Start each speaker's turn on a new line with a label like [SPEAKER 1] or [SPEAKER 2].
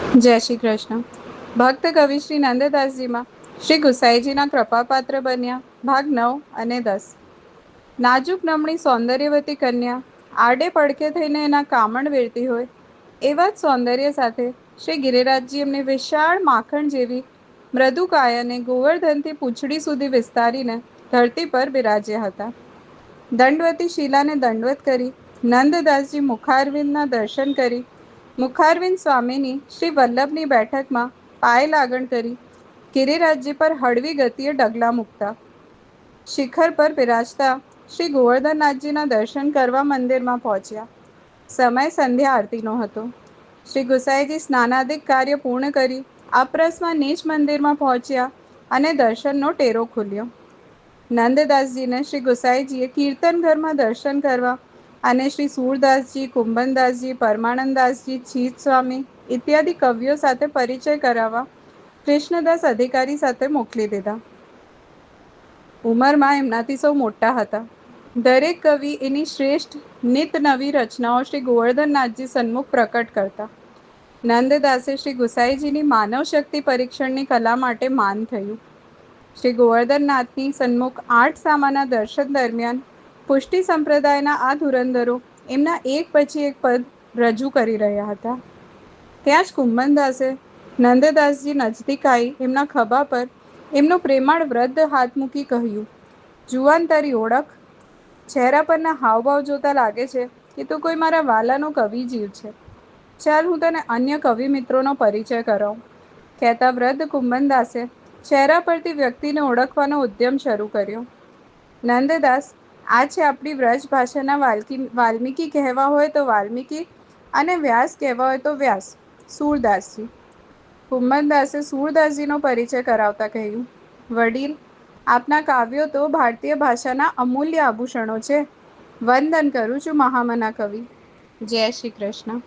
[SPEAKER 1] જય શ્રી કૃષ્ણ. ભક્ત કવિ શ્રી નંદદાસજીમાં શ્રી ગુસાઈજીના કૃપાપાત્ર બન્યા. ભાગ 9 અને 10. નાજુક નમણી સૌંદર્યવતી કન્યા આડે પડખે થઈને એના કામણ વેરતી હોય એવા જ સૌંદર્ય સાથે શ્રી ગિરિરાજજી એમની વિશાળ માખણ જેવી મૃદુ કાયાને ગોવર્ધનથી પૂંછડી સુધી વિસ્તારીને ધરતી પર બિરાજ્યા હતા. દંડવતી શિલાને દંડવત કરી નંદદાસજી મુખારવિંદના દર્શન કરી મુખારવિંદ સ્વામીની શ્રી વલ્લભની બેઠકમાં પાય લાગણ કરી ગિરિરાજજી પર હળવી ગતિએ ડગલા મૂકતા શિખર પર બિરાજતા શ્રી ગોવર્ધનનાથજીના દર્શન કરવા મંદિરમાં પહોંચ્યા. સમય સંધ્યા આરતીનો હતો. શ્રી ગુસાઈજી સ્નાનાદિક કાર્ય પૂર્ણ કરી આપરસમાં નીચ મંદિરમાં પહોંચ્યા અને દર્શનનો ટેરો ખુલ્યો. નંદદાસજીને શ્રી ગુસાઈજીએ કીર્તન ઘરમાં દર્શન કરવા અને શ્રી સૂરદાસજી, કુંભનદાસજી, પરમાનંદદાસજી, છીત સ્વામી ઇત્યાદિ કવિઓ સાથે પરિચય કરાવવા કૃષ્ણદાસ અધિકારી સાથે મોકલી દીધા. ઉંમરમાં એમનાથી સૌ મોટા હતા. દરેક કવિ એની શ્રેષ્ઠ નિત નવી રચનાઓ શ્રી ગોવર્ધનનાથજી સન્મુખ પ્રકટ કરતા. નંદદાસે શ્રી ગુસાઈજીની માનવ શક્તિ પરીક્ષણની કલા માટે માન થયું. શ્રી ગોવર્ધનનાથની સન્મુખ 8 સામાના દર્શન દરમિયાન પુષ્ટિ સંપ્રદાયના આ ધુરંધરો એમના એક પછી એક પદ રજૂ કરી રહ્યા હતા. ત્યાં જ કુંભનદાસે નંદદાસજી નજદીક આવી એમના ખભા પર એમનો પ્રેમાળ વૃદ્ધ હાથ મૂકી કહ્યું, જુવાન તારી ઓળખ? ચહેરા પરના હાવભાવ જોતા લાગે છે કે તું કોઈ મારા વાલાનો કવિ જીવ છે. ચાલ હું તને અન્ય કવિ મિત્રોનો પરિચય કરાવું. કહેતા વૃદ્ધ કુંભનદાસે ચહેરા પરથી વ્યક્તિને ઓળખવાનો ઉદ્યમ શરૂ કર્યો. નંદદાસ, આ છે આપણી વ્રજ ભાષાના વાલ્મીકી કહેવા હોય તો વાલ્મીકી અને વ્યાસ કહેવા હોય તો વ્યાસ, સૂરદાસજી. કુંભનદાસે સૂરદાસજીનો પરિચય કરાવતા કહ્યું, વડીલ, આપના કાવ્યો તો ભારતીય ભાષાના અમૂલ્ય આભૂષણો છે. વંદન કરું છું મહામના કવિ. જય શ્રી કૃષ્ણ.